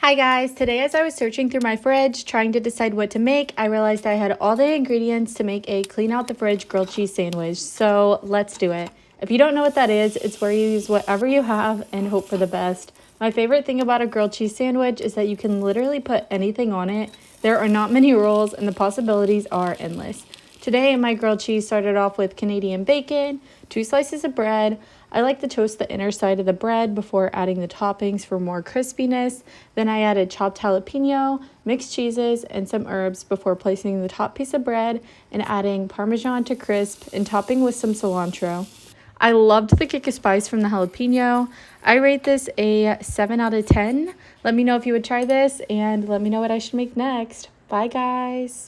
Hi guys, today as I was searching through my fridge trying to decide what to make, I realized I had all the ingredients to make a clean out the fridge grilled cheese sandwich. So let's do it. If you don't know what that is, it's where you use whatever you have and hope for the best. My favorite thing about a grilled cheese sandwich is that you can literally put anything on it. There are not many rules and the possibilities are endless. Today, my grilled cheese started off with Canadian bacon, 2 slices of bread. I like to toast the inner side of the bread before adding the toppings for more crispiness. Then I added chopped jalapeno, mixed cheeses, and some herbs before placing the top piece of bread and adding Parmesan to crisp and topping with some cilantro. I loved the kick of spice from the jalapeno. I rate this a 7 out of 10. Let me know if you would try this and let me know what I should make next. Bye guys.